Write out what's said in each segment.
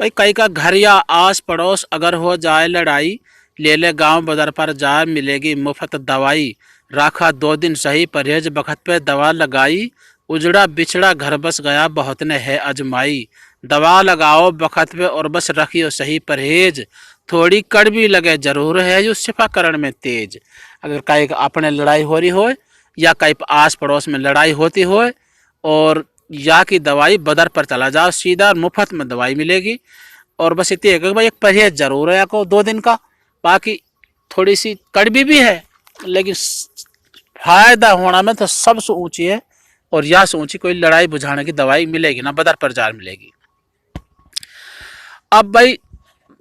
भाई कई का घर या आस पड़ोस अगर हो जाए लड़ाई, ले ले गांव बदर पर जा मिलेगी मुफ्त दवाई। राखा 2 दिन सही परहेज बखत पे दवा लगाई, उजड़ा बिछड़ा घर बस गया बहुत ने है अजमाई। दवा लगाओ बखत पे और बस रखियो सही परहेज, थोड़ी कड़वी लगे जरूर है जो शिफाकरण में तेज। अगर कहीं अपने लड़ाई हो रही हो या कहीं आस पड़ोस में लड़ाई होती हो, और या की दवाई बदर पर चला जाओ सीधा, मुफ्त में दवाई मिलेगी। और बस इतनी है कि भाई एक परहेज जरूर है आपको 2 दिन का। बाकी थोड़ी सी कड़वी भी है, लेकिन फायदा होना में तो सबसे ऊंची है। और या से ऊंची कोई लड़ाई बुझाने की दवाई मिलेगी ना, बदर पर जार मिलेगी। अब भाई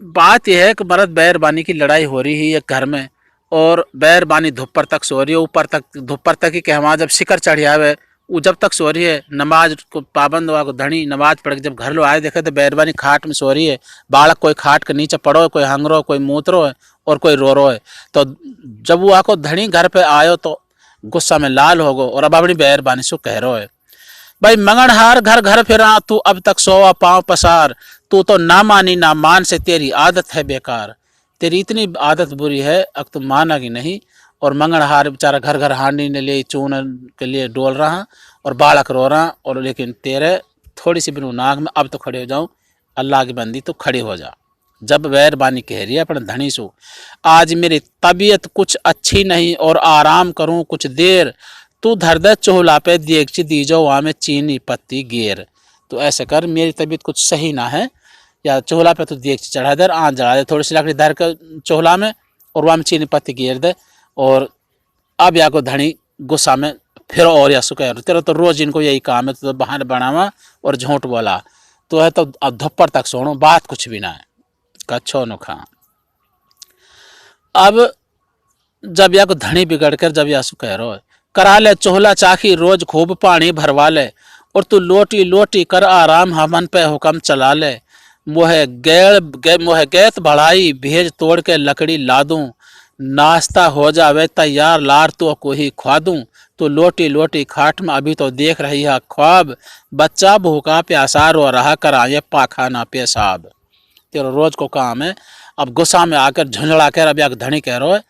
बात यह है कि मर्द बैरबानी की लड़ाई हो रही है घर में, और बैरबानी धुप्पर तक सो रही है, ऊपर तक धुप्पर तक ही कहवा जब शिखर चढ़ आवे वो जब तक सो रही है। नमाज को पाबंद हुआ को धनी नमाज पढ़ के जब घर लो आए देखे तो बैरबानी खाट में सो रही है। बालक कोई खाट के नीचे पड़ो है, कोई हंगरो, कोई मूत्रो है और कोई रो रो है। तो जब वो आको धनी घर पे आयो तो गुस्सा में लाल हो गो और अब अपनी बैरबानी से कह रो है, भाई मंगनहार घर घर फिरा तू अब तक सोवा पांव पसार। तू तो ना मानी ना मान से तेरी आदत है बेकार। तेरी इतनी आदत बुरी है अब तुम मानेगी नहीं। और मंगनहार बेचारा घर घर हांडी ने ले चून के लिए डोल रहा और बालक रो रहा, और लेकिन तेरे थोड़ी सी बिनु नाक में अब तो खड़े हो जाऊं, अल्लाह की बंदी तो खड़ी हो जा। जब बैरबानी कह रही है अपने धनी सु, आज मेरी तबीयत कुछ अच्छी नहीं और आराम करूं कुछ देर। तू धर दे चूल्हा पे देगची दीजो वहाँ में चीनी पत्ती गेर। तो ऐसे कर, मेरी तबीयत कुछ सही ना है, या चूल्हा पे तू देगची चढ़ा दे, आँच जला दे, थोड़ी सी लकड़ी धर कर चूल्हा में और वहाँ में चीनी पत्ती गेर दे। और अब या को धनी गुस्सा में फिर और या सु कह, तेरा तो रोज इनको यही काम है, तो बहाने बनावा और झूठ बोला तो है। तो अब धुप्पर तक सोनो, बात कुछ भी ना है। कच्छो नो खा। अब जब या को धनी बिगड़ कर जब यासु कह रहा है, करा ले चोहला चाखी रोज खूब पानी भरवा ले, और तू लोटी लोटी कर आराम हमन पे हुक्म चला ले। मोहे गैत बढ़ाई भेज तोड़ के लकड़ी ला दूं, नाश्ता हो जावे तैयार लार तो को ही खवा दूं। तो लोटी लोटी खाट में अभी तो देख रही है ख्वाब, बच्चा भूखा प्यासा रो रहा कराए पाखाना पेशाब। तेरा रोज को काम है। अब गुस्सा में आकर झुंझड़ा कर अब याक धनी कह रहा है,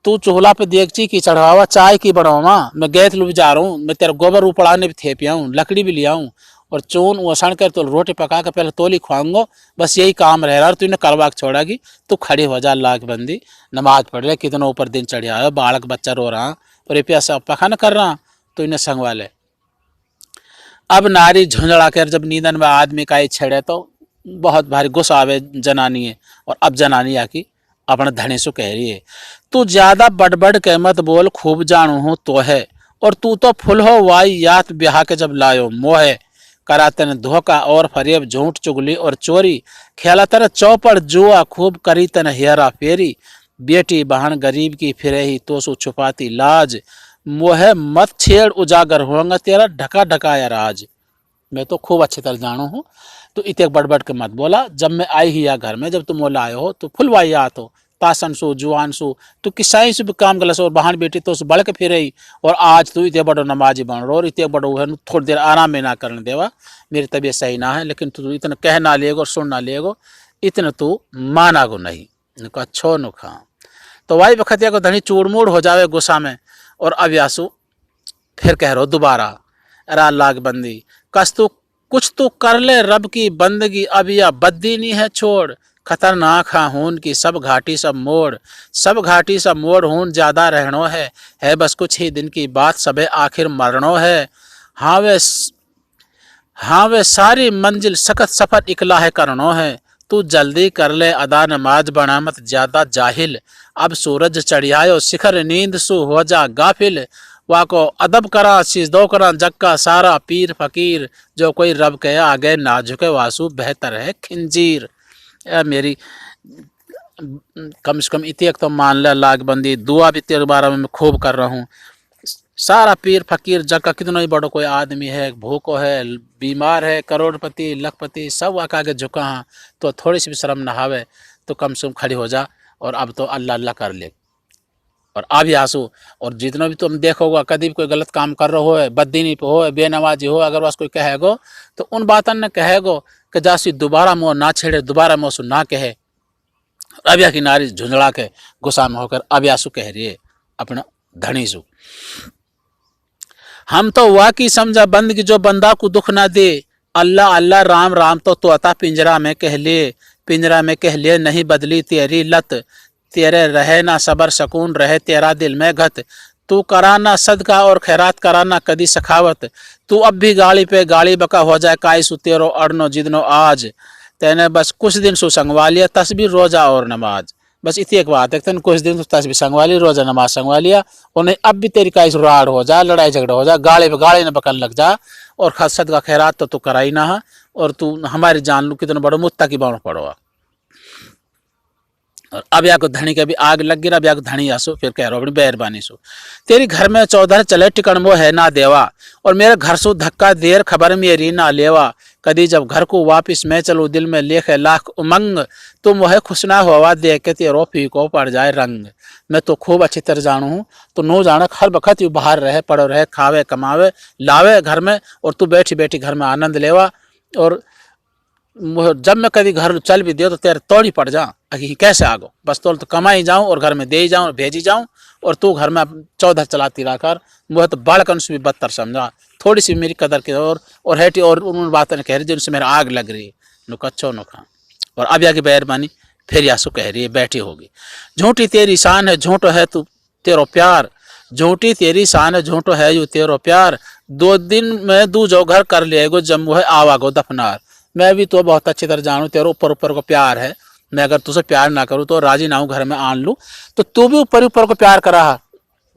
तू चूल्हा पे देगची की चढ़ावा चाय की बढ़ावा, मैं गैस लुभ जा रहा हूँ, मैं तेरा गोबर उपड़ाने भी थे पियाऊँ, लकड़ी भी ले आऊँ और चून वसण कर तो रोटी पका कर पहले तोली खुआऊंगा। बस यही काम रह रहा है, तूने करवा के छोड़ेगी। तू खड़ी हो जा, अल्लाह की बंदी नमाज पढ़ ले, कितना ऊपर दिन चढ़ आयो, बालक बच्चा रो रहा और ये प्यासा पखाना कर रहा, तो इन्हें संगवा ले। अब नारी झुंझड़ा कर जब नींदन में आदमी का ही छेड़े तो बहुत भारी गुस्सा आवे जनानी है। और अब जनानी आकी अपने धनी से कह रही है, तू ज्यादा बड़बड़ के मत बोल खूब जानू हूं तो है, और तू तो फुल हो वाई यात ब्याह के जब लायो मोहे। करा तन धोखा और फरेब झूठ चुगली और चोरी, खेला तन चौपड़ जुआ खूब करी तन हेरा फेरी। बेटी बहन गरीब की फिरे ही तो सु छुपाती लाज, मोहे मत छेड़ उजागर होगा तेरा ढका ढकाया राज। मैं तो खूब अच्छी तरह जानू हूँ, तो इतने बड़बड़ के मत बोला। जब मैं आई ही या घर में जब तुम मोला आए हो तो फुलवाई आत हो, तासन सु जुआन सु तो किसाई से भी काम गलस, और बहन बेटी तो बढ़ के फिर रही। और आज तू इतने बड़ो नमाजी बन रहो और इतने बड़ो है थोड़ी देर आराम में ना करने देवा, मेरी तबीयत सही ना है, लेकिन तू इतना कह ना लेगो और सुन ना लेगो, इतना तू माना गो नहीं। अच्छो नु खा। तो वही बखतिया को धनी चूड़मूड़ हो जावे गुस्सा में। और अब यासु फिर कह रहो दोबारा, अरे अल्लाह की बंदी कस तू कुछ तो कर ले रब की बंदगी, अब या बद्दी नहीं है छोड़। खतरनाक है हून की सब घाटी सब मोड़, सब घाटी सब मोड़ हून ज्यादा रहनो है बस कुछ ही दिन की बात सबे आखिर मरनो है। हाँ वे हाँ वे सारी मंजिल सखत सफर इकला है करनो है। तू जल्दी कर ले अदा नमाज बना मत ज्यादा जाहिल, अब सूरज चढ़ियायो शिखर नींद सु हो जा गाफिल। वाको अदब करा सिजदो करा जक्का सारा पीर फकीर, जो कोई रब के आगे ना झुके वासु बेहतर है खिंजीर। मेरी कम से कम इतने तो मान ले लाग बंदी, दुआ भी तेरे बारे में मैं खूब कर रहा हूँ। सारा पीर फकीर जग का कितना ही बड़ो कोई आदमी है, भूखो है, बीमार है, करोड़पति लखपति सब आगे झुका हाँ, तो थोड़ी सी भी शर्म ना आवे तो कम से कम खड़ी हो जा और अब तो अल्लाह अल्लाह कर ले। और अब आंसू, और जितना भी तुम देखोगे कभी भी कोई गलत काम कर रहे हो, बददीनी पे हो, बेनवाजी हो, अगर बस कोई कहेगो तो उन बातन ने कहेगो कि जासी दोबारा मोह ना छेड़े, दोबारा मोह सु ना कहे। अबिया की नारी झुंझला के गुस्सा में होकर अबिया सु कह रही है अपना धनी सु, हम तो वाह की समझा बंद की जो बंदा को दुख ना दे, अल्लाह अल्लाह राम राम तो अता पिंजरा में कह ले, पिंजरा में कह ले नहीं बदली तेरी लत, तेरे रहे ना सबर सकून रहे तेरा दिल में घत, तू कराना सदका और खैरात कराना कदी सखावत, तू अब भी गाड़ी पे गाड़ी बका हो जाए काई सु तेरो अड़नो जिदनो आज, तेने बस कुछ दिन सु संगवा लिया तस्बीर रोजा और नमाज। बस इतनी एक बात है, तेन कुछ दिन तो तस्बीर संगवा ली, रोजा नमाज संगवा लिया, उन्हें अब भी तेरी काई राड़ हो जा, लड़ाई झगड़ा हो जा, गाड़ी पे गाड़ी न बकन लग जा, और खसद का खैरात तो तू कराई ना है, और तू हमारी जान लू कितना बड़ो मुत्ता की बाण पड़ो। और अब या को धनी के भी आग लग गिरा, अब या को धनी आसो फिर कह रहा अपनी बेरबानी सो, तेरी घर में चौधर चले टिकण मो है ना देवा, और मेरे घर सो धक्का देर खबर मेरी ना लेवा, कदी जब घर को वापिस मैं चलू दिल में लेखे लाख उमंग, तुम वह खुश ना होवा देख के तेरो फीको पड़ जाए रंग। मैं तो खूब अच्छी तरह जानू हूँ, तो नो जाना हर बखत यू बाहर रहे पड़ो रहे, खावे कमावे लावे घर में, और तू बैठी बैठी घर में आनंद लेवा, और जब मैं कभी घर चल भी दियो तो तेरे तोड़ी पड़ जा कैसे आगो, बस तो कमाई जाऊं और घर में दे जाऊं और भेजी जाऊं, और तू घर में चौधर चलाती रहा कर, मुझे तो बालकन से भी बदतर समझा, थोड़ी सी मेरी कदर की और हैटी, और उन बातें कह रही जिनसे मेरा आग लग रही है, नुक अच्छो नुखा। और अब आगे बेरबानी फिर यासु कह रही है बैठी होगी, झूठी तेरी शान है झूठो है तू तेरो प्यार, झूठी तेरी शान है झूठो है यू तेरो प्यार, 2 दिन में दू जो घर कर लेगो जम्मू है आवागो दफनार। मैं भी तो बहुत अच्छी तरह जानू तेरे ऊपर ऊपर को प्यार है, मैं अगर तुझसे प्यार ना करूँ तो राजी ना हूँ घर में आन लूँ, तो तू भी ऊपर ऊपर को प्यार करा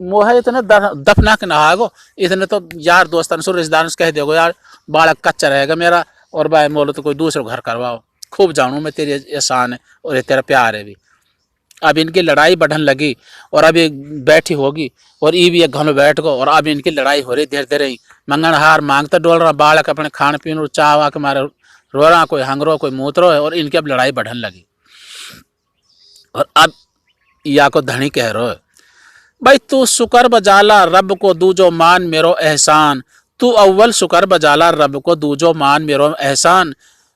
मोह इतने दफना के नहागो, इतने तो यार दोस्तन सो रिश्तेदार कह दोगे यार बालक कच्चा रहेगा मेरा, और भाई बोलो तो कोई दूसरे घर करवाओ, खूब जानू मैं तेरी एहसान है और ये तेरा प्यार है भी। अब इनकी लड़ाई बढ़न लगी, और अब ये बैठी होगी, और ये भी एक घनो बैठ गो, और अब इनकी लड़ाई हो रही धीरे धीरे ही, मंगनहार मांगता डोल रहा बालक अपने खान पीन चाह के मारे रो रहा, कोई हंगरो कोई मूतरो है, और इनकी अब लड़ाई बढ़न लगी। और अब या को धनी कह रहे भाई तू शुक्र बजाला रब को दूजो मान मेरो एहसान, तू अव्वल शुक्र बजाला रब को दूजो मान मेरो एहसान,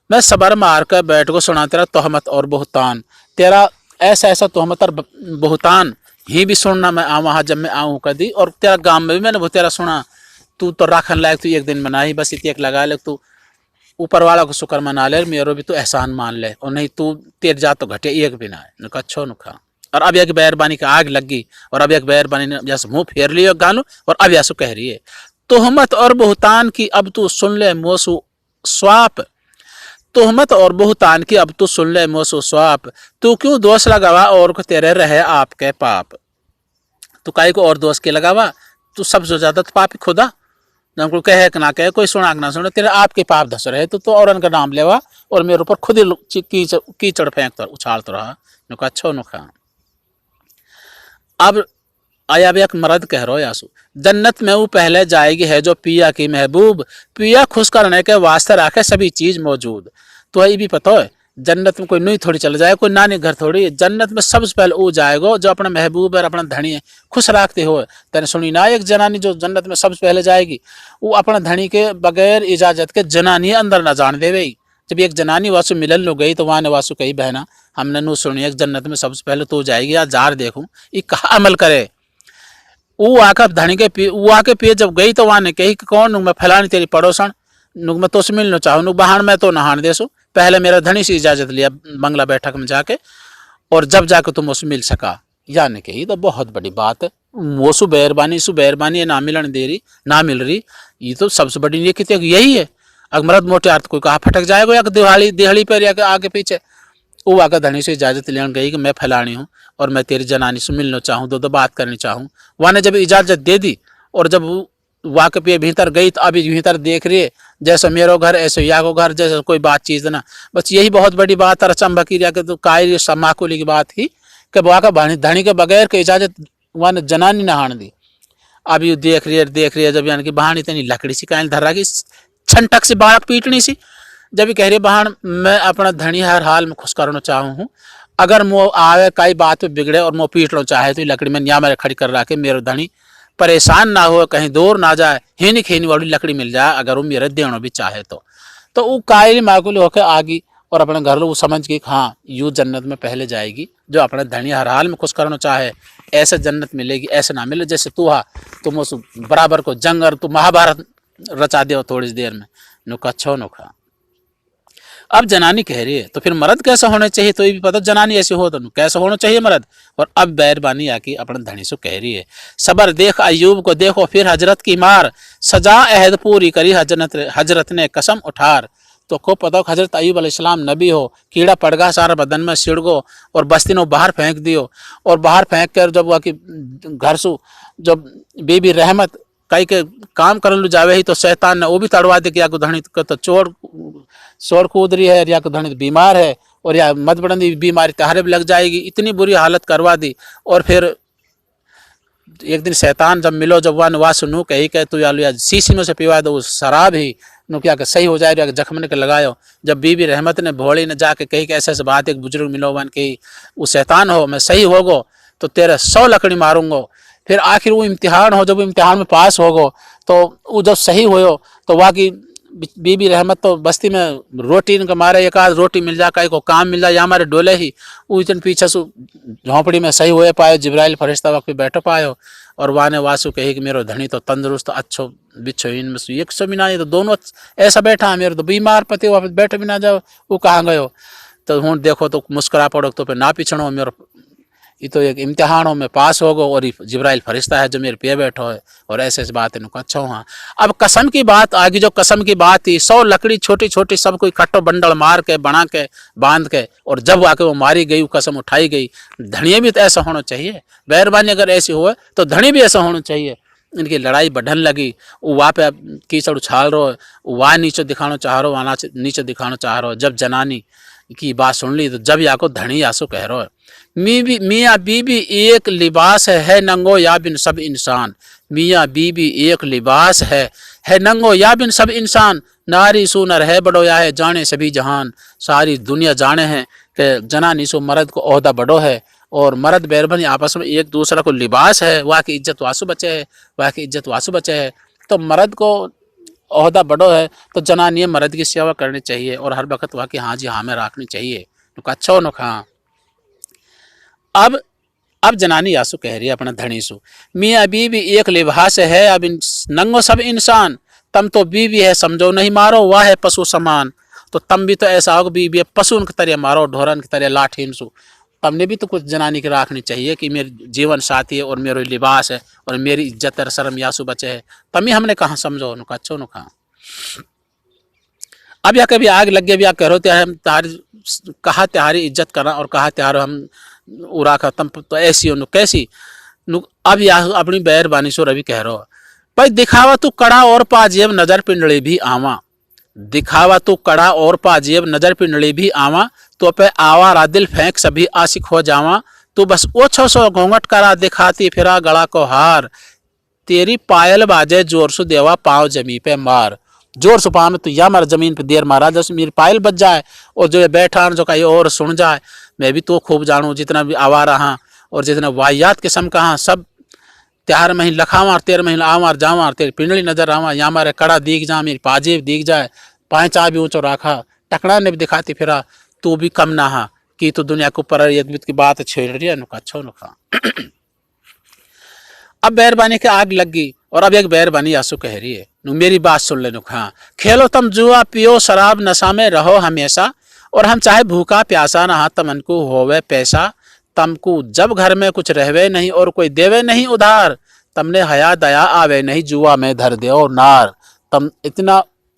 मैं सबर मार कर बैठ को सुना तेरा तोहमत और बहुतान, तेरा ऐसा ऐसा तोहमत और बहुतान ही भी सुनना मैं वहाँ जब मैं आऊँ कदी, और तेरा गांव में भी मैंने तेरा सुना, तू तो राखन लायक तू एक दिन मना ही बस इतनी एक लगा ले, तू ऊपर वाला को शुक्र मना ले, मेरो भी तो एहसान मान ले, और नहीं तू तेर जा तो घटे एक भी ना है, नुका अच्छो नुखा। और अब एक बैरबानी का आग लगी, और अब एक बैरबानी ने जैसे मुंह फेर लियो गानू, और अब यासु कह रही है तोहमत और बहुतान की अब तू सुन ले मोसू स्वाप, तोहमत और बहुतान की अब तू सुन ले मोसू स्वाप, तू क्यों दोष लगावा और को तेरे रहे आपके पाप, तू काई को और दोष के लगावा, तू सबसे ज्यादा तो पापी खुदा, को कहे कि ना कहे कोई सुना ना सुने, तेरे आपके पाप धस रहे तो और उनका नाम लेवा, और मेरे ऊपर खुद ही कीचड़ फेंक कर उछाल तो रहा, नुका अच्छो नुखा। अब आया भी एक मर्द कह रहा यासु, जन्नत में वो पहले जाएगी है जो पिया की महबूब, पिया खुश करने के वास्ते रखे सभी चीज मौजूद, तो ये भी पता है जन्नत में कोई नहीं थोड़ी चल जाए, कोई नानी घर थोड़ी, जन्नत में सबसे पहले वो जाएगा जो अपना महबूब है अपना धनी है खुश रखते हो। तेने सुनी ना एक जनानी जो जन्नत में सबसे पहले जाएगी, वो अपना धनी के बगैर इजाजत के जनानी अंदर ना जान देवे। जब एक जनानी वासु मिलन लो गई तो वहाँ ने वासु कही बहना हमने नू सुनी एक जन्नत में सबसे पहले तो जाएगी, या जार देखूं ये कहा अमल करे। वो आकर धनी के वो आके पे जब गई तो वहाँ ने कही कि कौन मैं फलानी तेरी पड़ोसन, नुक मैं तो से मिलना चाहूँ, नुक बहान में तो नहान देसो, पहले मेरा धनी से इजाजत लिया बंगला बैठक में जाके, और जब जाके तुम उससे मिल सका। यानी कि ये तो बहुत बड़ी बात है, वो सु बेरबानी ना मिलन दे रही ना मिल रही, ये तो सबसे बड़ी नेकी यही है। अगर मर्द मोटे अर्थ कोई कहा फटक जाएगा या दिहाड़ी पर या आगे पीछे, वो आकर धनी से इजाजत लेने गई कि मैं फैलानी हूँ और मैं तेरी जनानी से मिलना चाहूँ, दो बात करनी चाहूँ। वहाँ ने जब इजाजत दे दी और जब वाक पे भीतर गई तो अभी भीतर देख रही है जैसे मेरो घर ऐसे या को घर, जैसे कोई बात चीज ना, बस यही बहुत बड़ी बात है। अचंभा की तो काय माकूली की बात ही कि वहाँ का धनी के बगैर के इजाजत वहाँ ने जनानी नहान दी। अब यू देख रही है जब यानी कि बहान इतनी लकड़ी सी कायल धर की छंटक से बालक पीटनी सी, जब कह रही बहान मैं अपना धनी हर हाल में खुश करना चाहूँ, अगर मो आवे कई बात पे बिगड़े और मो पीट लो चाहे तो लकड़ी में यहाँ मेरे खड़ी कर रखे मेरे धनी परेशान ना हो, कहीं दूर ना जाए, हिनी खीनी वाली लकड़ी मिल जाए अगर वो मेरे देना भी चाहे तो तो वो कायरी माकुल होकर आगी और अपने घर लोग समझ के हाँ यू जन्नत में पहले जाएगी। जो अपने धनी हर हाल में कुछ करना चाहे ऐसे जन्नत मिलेगी, ऐसे ना मिले जैसे तू हा तुम उस बराबर को जंग और तू महाभारत रचा दे थोड़ी देर में नुका अच्छो नुका। अब जनानी कह रही है तो फिर मर्द कैसा होना चाहिए, तो ये भी पता जनानी ऐसी हो तो कैसा होना चाहिए मर्द। और अब बैरबानी आके अपने धनी से कह रही है सबर देख अयूब को देखो फिर हजरत की मार, सजा अहद पूरी करी हजरत ने कसम उठार। तो खूब पता हो हजरत अयूब अलैहिस्सलाम नबी हो, कीड़ा पड़ गया सारा बदन में सिड़गो और बस्ती ने बाहर फेंक दियो। और बाहर फेंक कर जब वह घर से जब बीबी रहमत कई के काम कर लू जावे ही तो शैतान ने वो भी तड़वा दे कि या को धनी तो चोर कूद रही है या को धनी बीमार है और या मदबड़ंदी बीमारी तहारे भी लग जाएगी, इतनी बुरी हालत करवा दी। और फिर एक दिन शैतान जब मिलो जब वन वास नू कही कह तू या शीशी में से पिवा दो शराब ही नु क्या सही हो जाए जख्म के लगायो। जब बीबी रहमत ने भोली ने जाके कही कि ऐसे बात एक बुजुर्ग मिलो वन कही वो शैतान हो मैं सही होगो तो तेरे 100 लकड़ी मारूंगो। फिर आखिर वो इम्तिहान हो, जब इम्तिहान में पास होगो तो वो जब सही हो तो वहाँ की बीबी रहमत तो बस्ती में रोटी इनका मारे एक आध रोटी मिल जाए कहीं को काम मिल जाए या हमारे डोले ही वो इतने पीछे से झोंपड़ी में सही हुए पाए जिब्राइल फरिश्ता वक्त पे बैठो पायो। और वाने वासु कही कि मेरे धनी तो तंदुरुस्त अच्छो बिच्छो इनमें से एक सौ भी ना तो दोनों ऐसा बैठा है मेरे तो बीमार पति वापस बैठे भी ना जाओ वो कहाँ गयो। तो हूँ देखो तो मुस्कुरा पड़ो तो पे ना पीछड़ो मेरे ये तो एक इम्तिहानों में पास होगो और जिब्राइल फरिश्ता है जो मेरे पे बैठो है और ऐसे ऐसी बात है अच्छा हाँ। अब कसम की बात आगे, जो कसम की बात थी 100 लकड़ी छोटी छोटी सब कोई इकट्ठो बंडल मार के बना के बांध के और जब आके वो मारी गई कसम उठाई गई। धनिया भी तो ऐसा होना चाहिए, मेहरबानी अगर ऐसी हो तो धनी भी ऐसा होना चाहिए। इनकी लड़ाई बढ़न लगी, वो वहाँ पे कीचड़ उछाल रहो, वहाँ नीचे दिखाना चाह रहा वहाँ नीचे दिखाना चाह रहा। जब जनानी की बात सुन ली तो जब या को धनी यासो कह रहा है मियाँ बीबी एक लिबास है नंगो या बिन सब इंसान। मियाँ बीबी एक लिबास है नंगो या बिन सब इंसान। नारी सु नर है बड़ो या है जाने सभी जहान। सारी दुनिया जाने हैं कि जनानी सु मर्द को ओहदा बड़ो है और मर्द बैरबन आपस में एक दूसरे को लिबास है। वहाँ की इज्जत वासु बचे है, वहाँ की इज्जत वासु बचे है। तो मर्द को ओहदा बड़ो है तो जनानी मर्द की सेवा करनी चाहिए और हर वक्त वहाँ की हाँ जी हाँ में रखनी चाहिए। तो अच्छा हो न खा। अब जनानी यासु कह रही है अपना धनी सु मियाँ बीबी एक लिबास है अब नंगो सब इंसान। तम तो बीबी है समझो नहीं मारो वह है पशु समान। तो तम भी तो ऐसा हो बीबी है पशु की तरह मारो ढोरन की तरह लाठी सु। तमने भी तो कुछ जनानी की रखनी चाहिए कि मेरी जीवन साथी है और मेरा लिबास है और मेरी इज्जत और शर्म यासु बचे है। तमी हमने कहाँ समझो नुका अच्छो नुका। अब या कभी आग लग गया भी कह रहे हम तारी कहा त्यारी इज्जत करना और कहा त्यार हम उरा खत्म तो ऐसी हो कैसी अब या अपनी बैरबानी सो रवि कह रहा भाई दिखावा तू कड़ा और पाजेब नजर पिंडली भी आवा। दिखावा तू कड़ा और पाजेब नजर पिंडली भी आवा। तो पे आवारा दिल फेंक सभी आशिक हो जावा। तू बस ओछो सो घूंघट करा दिखाती फिरा गला को हार। तेरी पायल बाजे जोर सु देवा पाँव जमी पे मार। जोर से पाँव में तो या मारा जमीन पे देर मारा जैसे मेरी पायल बच जाए और जो बैठा जो कहीं और सुन जाए। मैं भी तो खूब जानूँ जितना भी आवारा हाँ और जितना वाहियात किस्म का हाँ सब त्यार में ही लखावार तेर में ही आवार जावार तेरी पिंडली नजर आवा। या मारे कड़ा दीख जा मेरी पाजेब दीख जाए पाँचा भी ऊँचो रखा टकड़ा ने भी दिखाती फिरा तू भी कम ना हा कि तो दुनिया को पर अद्भुत की बात छेड़ रही है नुका अच्छो नुका। अब बैरबानी के आग लग गई और अब एक बैरबानी आंसू कह रही है मेरी बात सुन ले नुका। खेलो तुम जुआ पियो शराब नशा में रहो हमेशा और हम चाहे भूखा प्यासा नहा तमन को होवे पैसा। तमको जब घर में कुछ रहवे नहीं और कोई देवे नहीं उधार। तमने हया दया आवे नहीं जुआ में धर दे और नार। तम इतना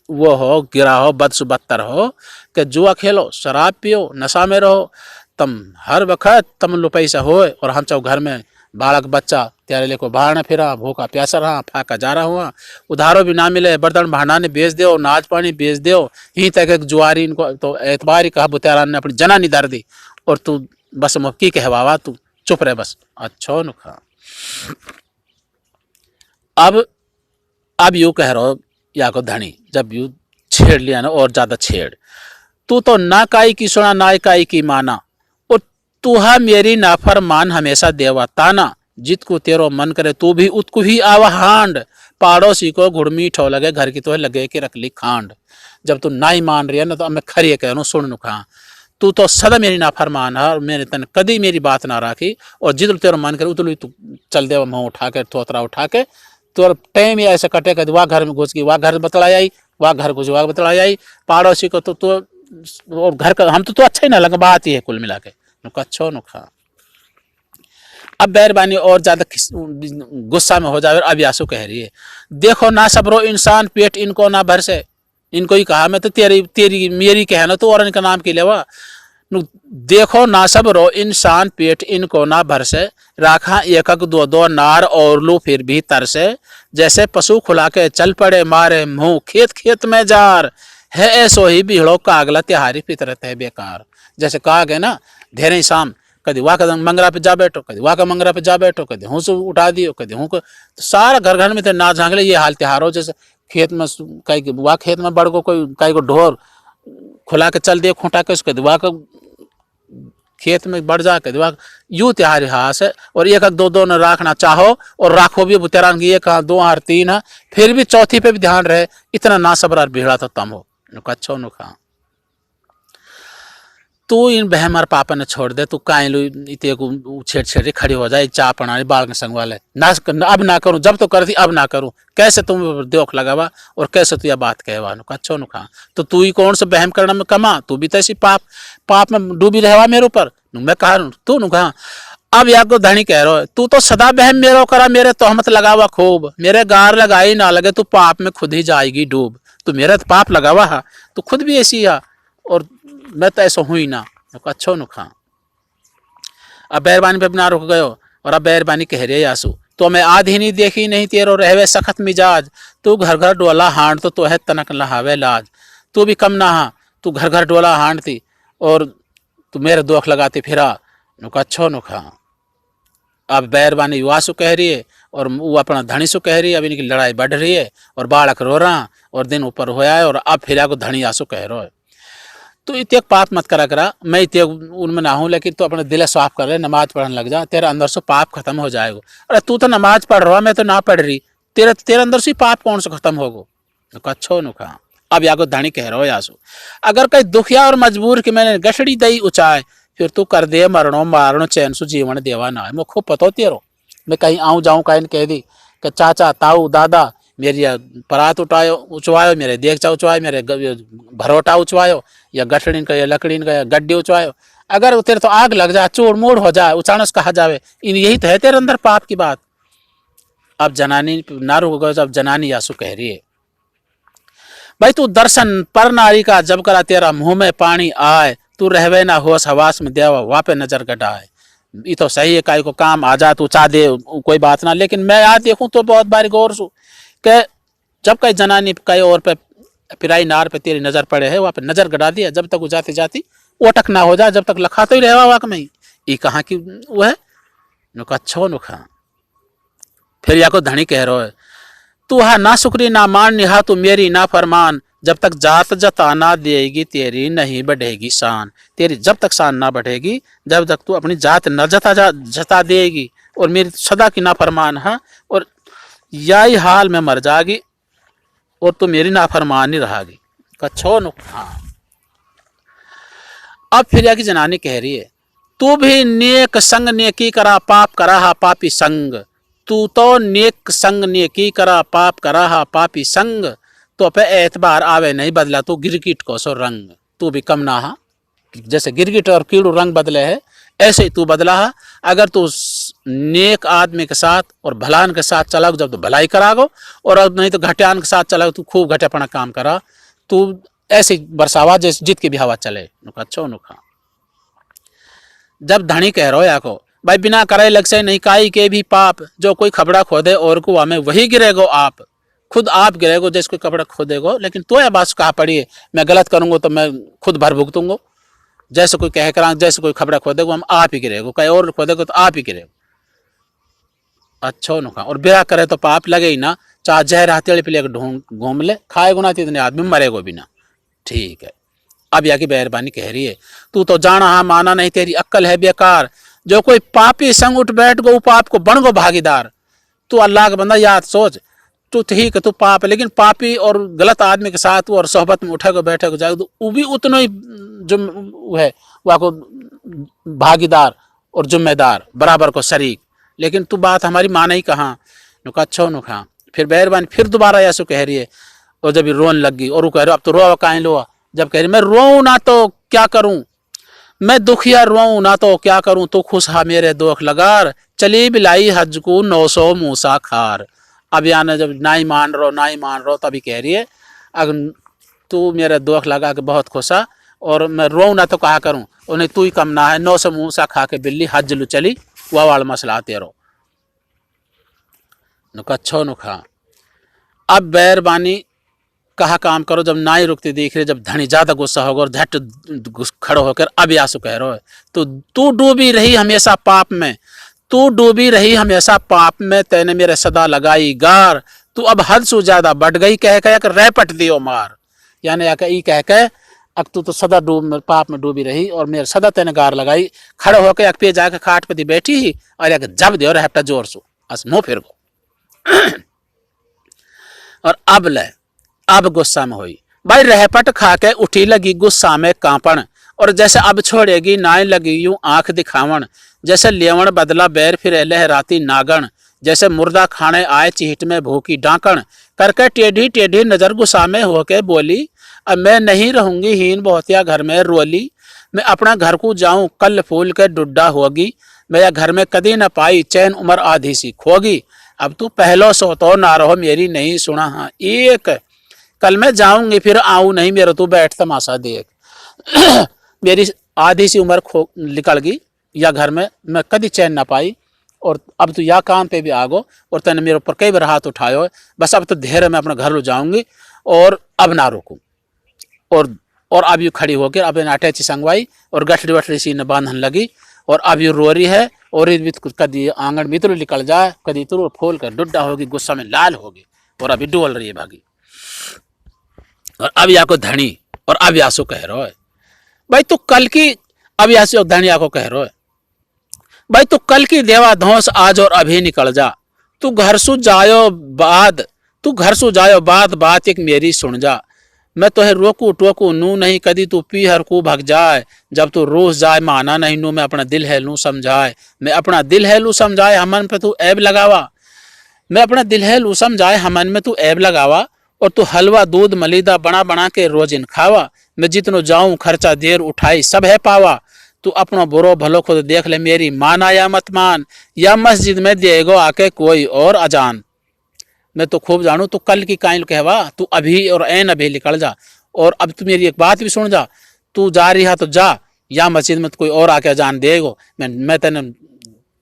वो हो गिरा हो बदसुबत्तर हो कि जुआ खेलो शराब पियो नशा में रहो। तम हर वक्त तम लो पैसा हो और हम चाहो घर में बालक बच्चा त्यारे लेको बाहर फिरा भूखा प्यासा रहा फाका जा रहा हुआ उधारो भी ना मिले बर्तन भांडाने बेच दो नाच पानी बेच दो। यहीं तक एक जुआरी इनको तो एतबारी कहा बुतेरान ने अपनी जनानी दर दी और तू बस मुक्की कहवावा तू चुप रहे बस अच्छो नुखा। अब यू कह रहा या को धनी जब यू छेड़ लिया ना और ज्यादा छेड़ तू तो ना काई की सुना ना काई की माना और तू हा मेरी नाफरमान हमेशा देवा ताना। जित को तेरो मन करे तू भी उत्को ही आवा हांड। पड़ोसी को गुड़ मीठो लगे घर की तो लगे कि रख ली खांड। जब तू ना ही मान रही है ना तो अब मैं खरी कह रहा हूँ सुन नु खा, तू तो सदा मेरी नाफरमान है और मैंने तन कदी मेरी बात ना रखी, और जिद तेरा मन करे उतलू तू चल दे मुँह उठा के थोतरा उठा के तो टाइम ही ऐसे कटे कर वाह घर में घुस गई, वाह घर बतलाई आई, वाह घर घुस वाह बतलाई आई पड़ोसी को तो और घर का हम तो अच्छा ही ना लगा, बात ही है कुल मिला के अच्छो नुखा। अब बैरबानी और ज्यादा गुस्सा में हो जाए, अब यासु कह रही है देखो ना सबरो इंसान पेट इनको ना भर से, इनको ही कहा मैं तो तेरी तेरी मेरी कह ना तो और इनका नाम के लेवा, देखो ना सबरो इंसान पेट इनको ना भर से, राखा एक दो दो नार और लो फिर भी तर से, जैसे पशु खुला के चल पड़े मारे मुंह खेत खेत में जार, है ऐसो ही बिहड़ो कागला त्योहारी फितरत है बेकार। जैसे कहा गया ना धेरे शाम कभी वाह का मंगरा पे जा बैठो, कभी वाह का मंगरा पे जा बैठो, कभी हूँ से उठा दियो, कभी हूँ को तो सारा घर घर में तो ना झांकले ये हाल त्योहार हो। जैसे खेत में कहीं वाह खेत में बढ़ को कोई कहीं को ढोर खुला के चल दिए खूंटा के उसके वाह का खेत में बढ़ जा के वाह यूं त्योहार हास है। और एक दो दो न रखना चाहो और राखो भी तेरा एक दो और तीन है फिर भी चौथी पे भी ध्यान रहे, इतना ना सबर भीड़ा तो तम हो अच्छो नुखा। तू इन बहमर पापा ने छोड़ दे, तू काई लू इतने को छेड़ छेड़ खड़ी हो जाए चाह पढ़ाने बाल के संग वाले ना अब ना करूं, जब तो करती अब ना करूं, कैसे तुम दोख लगावा और कैसे तू यह बात कहवा अच्छो नुखा। तो तू ही कौन से बहम करना में कमा, तू भी तैसी पाप पाप में डूबी रहवा मेरे ऊपर, मैं कहा तू नुखा। अब या को धनी कह रहा है तू तो सदा बहम मेरो करा, मेरे तोहमत लगावा खूब, मेरे गार लगाई ना लगे तू पाप में खुद ही जाएगी डूब, तू मेरे पाप लगावा हा तू खुद भी ऐसी है और मैं तो ऐसा हुई ना अच्छो नुखा। अब बैरबानी पे अपना रुक गयो और अब बैरबानी कह रही आंसू तो मैं आधी नहीं देखी नहीं तेरो रहवे सख्त मिजाज, तू घर घर डोला हांड तो है तनक लहावे लाज, तू भी कम ना हा तू घर घर डोला हांड थी और तू मेरे दोख लगाती फिरा नुका अच्छो नुखा। अब बैरबानी युवासु कह रही है और वो अपना धनी सु कह रही है, अब इनकी लड़ाई बढ़ रही है और बालक रो रहा और दिन ऊपर होया है और अब फिर को धनी आंसू कह रहा है तो इतने पाप मत करा करा, मैं इतने उनमें ना हूँ लेकिन तो अपने दिल साफ कर ले, नमाज पढ़ने लग जा, तेरा अंदर से पाप खत्म हो जाएगा। अरे तू तो नमाज पढ़ रहा मैं तो ना पढ़ रही, तेरे अंदर से पाप कौन से खत्म होगो अच्छो नुखा। अब याको धनी कह रहा हो यासु अगर कहीं दुखिया और मजबूर कि मैंने गठड़ी दई उचाए, फिर तू कर दे मरणो मारणो चैन सु जीवन देवा ना है, मैं खूब पतो तेरो मैं कहीं आऊँ जाऊँ कहीं कह दी कि चाचा ताऊ दादा मेरी परात उठायो उचवायो, मेरे देगचा उचवायो, मेरे भरोटा उचवायो या गठड़ीन का या लकड़ीन का या गड्डी उचवायो, अगर तेरे तो आग लग जाए चूड़ मूड़ हो जाए उचानस कहा जावे, इन यही तो है तेरे अंदर पाप की बात। अब जनानी नारू हो गए, अब जनानी यासु कह रही है भाई तू दर्शन पर नारी का जब करा तेरा मुंह में पानी आए, तू रहवे ना होश हवास में देवा वापे नजर गटाए, ये तो सही है काई को काम आ जा तू चाह दे कोई बात ना, लेकिन मैं आज देखूं तो बहुत बारी गौर सु कि जब कई जनानी कई और पे पिराई नार पे तेरी नजर पड़े है वहां पे नजर गड़ा दिया, जब तक वो जाती जाती ओटक ना हो जाए, जब तक लखा तो ही रहवा वाक में ये कहाँ की वो है नुका अच्छो नुखा। फिर या को धनी कह रहा है तू हा ना शुक्री ना मान निहा तू मेरी ना फरमान, जब तक जात जता ना देगी तेरी नहीं बढ़ेगी शान, तेरी जब तक शान ना बढ़ेगी जब तक तू अपनी जात न जता देगी और मेरी सदा की ना फरमान है और यही हाल में मर जाएगी और तू मेरी नाफरमानी रहागी कच्छो नुकसान। अब फिर की जनानी कह रही है तू भी नेक संग नेकी करा पाप करा हा पापी संग, तू तो नेक संग नेकी करा पाप करा हा पापी संग, तो पे एतबार आवे नहीं बदला तू गिरगिट को सो रंग, तू भी कम ना हा जैसे गिरगिट और कीड़ू रंग बदले है ऐसे ही तू बदला है। अगर तू नेक आदमी के साथ और भलान के साथ चला जब तो भलाई करागो और अब नहीं तो घटियान के साथ चला तू खूब घटियापना काम करा, तू ऐसे बरसावा जैसे जित की भी हवा चले अच्छो नुखा। जब धनी कह रहो या को भाई बिना करे लग से नहीं काई के भी पाप, जो कोई खबड़ा खोदे और कुआ में वही गिरेगो आप, खुद आप गिरेगो जैसे कोई कपड़ा खोदेगो, लेकिन तो यह बात कहा पड़ी है मैं गलत करूंगा तो मैं खुद भर भुगतूंगा, जैसे कोई कह कर जैसे कोई खबड़ा खोदेगो हम आप ही गिरेगो, कहीं और खोदेगो तो आप ही गिरेगो अच्छो नुखा। और बिरा करे तो पाप लगे ही ना, चाहे जहर हथेली पे लेकर घूम ले खाएगो ना इतने आदमी मरेगो भी ना, ठीक है। अब या की मेहरबानी कह रही है तू तो जाना हाँ माना नहीं तेरी अक्ल है बेकार, जो कोई पापी संग उठ बैठ गो पाप को बन गो भागीदार, तू अल्लाह का बंदा याद सोच तू ठीक है, तू पाप है, लेकिन पापी और गलत आदमी के साथ और सोहबत में उठे को बैठे को जाए तो वो भी उतना ही जो वो है वह को भागीदार और जिम्मेदार बराबर को शरीक। लेकिन तू बात हमारी माना ही कहाँ। नुका अच्छा नुखा फिर मेहरबानी फिर दोबारा ऐसा कह रही है। और जब रोन लग गई और वो कह रहे अब तो रो काहे लो। जब कह रही मैं रोऊं ना तो क्या करूं, मैं दुखिया रोऊं ना तो क्या करूं, तो खुश हा मेरे दुख लगार, चली बिलाई हज को 900 मूसा खार। अब यानी जब ना ही मान रहो तभी कह रही है अगर तू मेरे दुख लगा के बहुत खुशा और मैं रोऊं ना तो कहा करूं, उन्हें तू ही कम ना है 900 मूसा खा के बिल्ली हज लू चली वह वाला मसला तेरो। नुका अच्छो नुखा अब बैरबानी कहा काम करो। जब ना ही रुकती देख रहे, जब धनी ज्यादा गुस्सा होगा और झट खड़ो होकर अब यासु कह रहे हो तो तू डूबी रही हमेशा पाप में, तू डूबी रही हमेशा पाप में, तेने मेरे सदा लगाई गार, तू अब हद से ज्यादा बढ़ गई कह कह रह पट दियो मार। यानी ई कह के अब तू तो सदा पाप में डूबी रही और मेरे सदा तेने गार लगाई। खड़े होकर एक पे जाकर खाट पे बैठी ही और एक जब दियो रहता जोर सु अस मुंह फिर को और अब गुस्सा में हुई भाई रहपट खा के उठी लगी गुस्सा में कांपण, और जैसे अब छोड़ेगी नाय लगी यूं आंख दिखावण, जैसे लेवण बदला बैर फिर लहराती नागण, जैसे मुर्दा खाने आए चीहट में भूखी डाकण, करके टेढ़ी टेढ़ी नजर गुस्सा में होके बोली अब मैं नहीं रहूंगी हीन बहुतिया घर में रोली, मैं अपना घर को जाऊं कल फूल के डुड्डा होगी, मेरा घर में कदी न पाई चैन उम्र आधी सी खोगी, अब तू पहलो सो तो ना रहो मेरी नहीं सुना हाँ एक, कल मैं जाऊंगी फिर आऊं नहीं मेरा तू बैठ तमाशा देख मेरी आधी सी उम्र निकल गई या घर में मैं कभी चैन ना पाई, और अब तो या काम पे भी आ गो और तैने मेरे ऊपर कई बार हाथ उठायो है, बस अब तो धैर्य मैं अपना घर लो जाऊंगी और अब ना रोकूं। और अब यू खड़ी होकर अब अटैची संगवाई और गठरी वठरी सी ने बांधन लगी और अब यू रो रही है और कदी आंगन भीतर निकल जाए कदी तो फूल कर डुड्डा होगी गुस्सा में लाल होगी और अभी डोल रही है भागी। और अब या को धनी और अब यासो कह रहा है भाई तू कल की, अब यासो धनिया को कह रहा है भाई तू कल की देवा धौस आज और अभी निकल जा, तू घर सु जायो बाद बात एक मेरी सुन जा, मैं तो है रोकू टोकू नू नहीं कदी तू पी हर को भग जाए, जब तू रोज जाए माना नहीं नू मैं अपना दिल है लू समझाए, मैं अपना दिल है लू समझाए हमन पे तू ऐब लगावा, मैं अपना दिल है लू समझाए हमन में तू ऐब लगावा, और तू हलवा दूध मलीदा बना बना के रोज इन खावा, मैं जितनो जाऊं खर्चा देर उठाई सब है पावा, तू अपनो बुरो भलो खुद देख ले मेरी माना या मत मान, या मस्जिद में देगो आके कोई और अजान, मैं तो खूब जानू तू कल की काइल कहवा, तू अभी और ऐन अभी निकल जा, और अब तू मेरी एक बात भी सुन जा, तू जा रही है तो जा या मस्जिद में तो कोई और आके अजान देगो, मैं तेने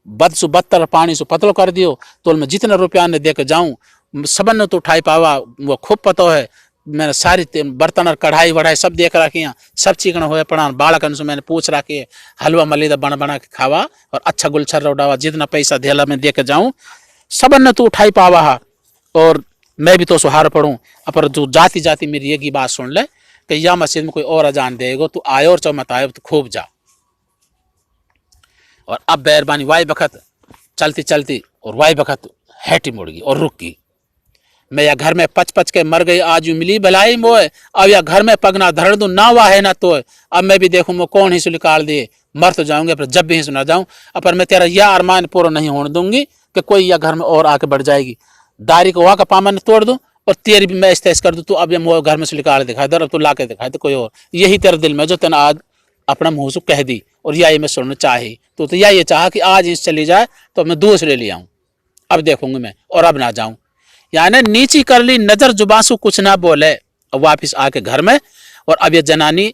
बद सु बदतर पानी सु पतलो कर दियो तो मैं जितना रुपया ने दे के जाऊं सबन ने तो उठाई पावा वो खूब पतो है, मैंने सारी बर्तन और कढ़ाई वढ़ाई सब देख रखी सब चिकन हुए पड़ा बालकन से मैंने पूछ रखी है, हलवा मलीदा बना बना के खावा और अच्छा गुलछर रोडावा जितना पैसा धेला में दे के जाऊं सबन ने तो उठाई पावा हा, और मैं भी तो सुहार पढ़ूं पर जो जाती जाती मेरी एक ही बात सुन ले कि या मस्जिद में कोई और अजान देगो तो आयो और चौ मत आयो तो खूब जा। और अब बैरबानी वाई बखत चलती चलती और वाई बखत हैटी मुड़ गई और रुक गई, मैं या घर में पच पच के मर गई आज यू मिली भलाई मोए, अब या घर में पगना धर दूं ना वाह है ना तो, अब मैं भी देखूं मैं कौन ही से निकाल दिए मर तो जाऊंगे पर जब भी ही सुना जाऊं, पर मैं तेरा यह अरमान पूरा नहीं होने दूंगी कि कोई या घर में और आके बढ़ जाएगी, दारी को वहां का पामन तोड़ दूं और तेरी भी मैं इस्तेज कर दूं, तू अब ये घर में से निकाल दिखाई दे, अब तू ला के दिखाई दे कोई और, यही तेरे दिल में जो तेना आज अपना मुंह से कह दी और या ये मैं सुनना चाही तो या ये चाह कि आज इंस चली जाए तो मैं दूसरे ले आऊं, अब देखूंगी मैं और अब ना जाऊं, यानी नीची कर ली नजर जुबासु कुछ ना बोले, अब वापिस आके घर में और अब ये जनानी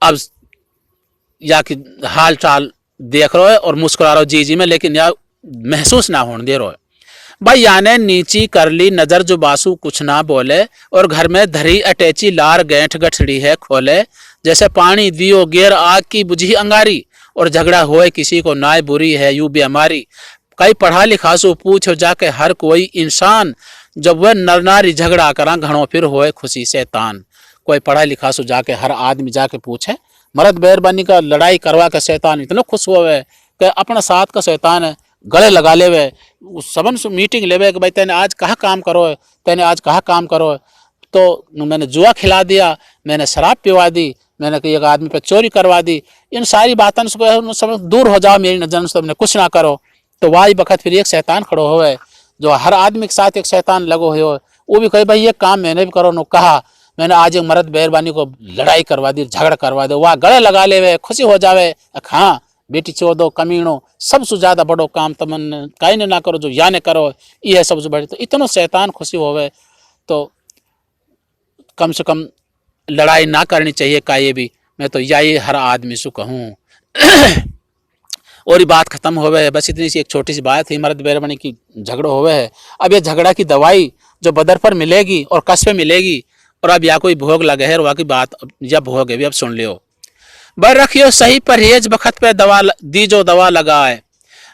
अब या कि हाल चाल देख रहे हो और मुस्कुरा रहे हो जी जी में, लेकिन या महसूस ना होने दे रहे हो भाई, याने नीची कर ली नजर जुबासु कुछ ना बोले और घर में धरी अटैची लार गैंठ गठड़ी है खोले, जैसे पानी दियो गेर आग की बुझी अंगारी और झगड़ा होए किसी को नाय बुरी है यू भी हमारी, कई पढ़ा लिखा सो पूछो जाके हर कोई इंसान, जब वह नर नारी झगड़ा करा घड़ों फिर होए खुशी से तान, कोई पढ़ा लिखा सो जाके हर आदमी जाके पूछे मर्द बैरबानी का लड़ाई करवा का शैतान इतना खुश हुआ है कि अपना साथ का शैतान है गले लगा लेवे, सबन से मीटिंग लेवे कि भाई तेने आज कहाँ काम करो है, तेने आज कहाँ काम करो है। तो मैंने जुआ खिला दिया, मैंने शराब पिवा दी, मैंने एक आदमी पे चोरी करवा दी, इन सारी बातों से सब दूर हो जाओ मेरी नजर से, मैंने कुछ ना करो। तो वाही बखत फिर एक शैतान खड़ो होवे, जो हर आदमी के साथ एक शैतान लगो हो, वो भी कहे भाई ये काम मैंने भी करो। नो कहा मैंने आज एक मर्द मेहरबानी को लड़ाई करवा दी, झगड़ा करवा दो, वह गले लगा ले, खुशी हो जावे। हाँ बेटी चोदो कमीणो सबसे ज्यादा बड़ो काम तमन काई ने ना करो जो या ने करो, ये सबसे बड़ी। तो इतनो शैतान खुशी होवे तो कम से कम लड़ाई ना करनी चाहिए का, ये भी मैं तो यही हर आदमी से कहूँ। और ये बात खत्म होवे है, बस इतनी सी एक छोटी सी बात थी, मर्द मेहरबानी की झगड़ो होवे है। अब ये झगड़ा की दवाई जो बदर पर मिलेगी और कस पे मिलेगी, और अब या कोई भोग लगे है, और वहाँ की बात जब भोग है भी अब सुन लियो। बर रखियो सही परहेज बखत पे दवा दी जो दवा लगाए,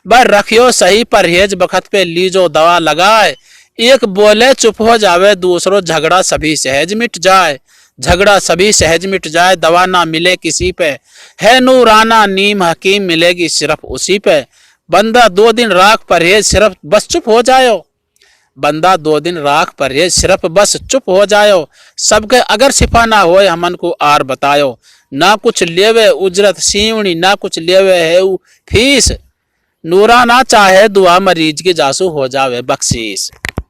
बर रखियो सही परहेज बखत पे ली जो दवा लगाए। एक बोले चुप हो जावे, दूसरो झगड़ा सभी सहज मिट जाए, झगड़ा सभी सहज मिट जाए, दवा ना मिले किसी पे, है नूराना नीम हकीम मिलेगी सिर्फ उसी पे। बंदा 2 दिन राख परहेज सिर्फ बस चुप हो जायो, बंदा 2 दिन राख परहेज सिर्फ बस चुप हो जायो। सबके अगर सिफा ना होए हमन को आर बतायो, ना कुछ लेवे उजरत सीवनी, ना कुछ लेवे है फीस, नूरा ना चाहे दुआ मरीज की जासू हो जावे बख्शीस।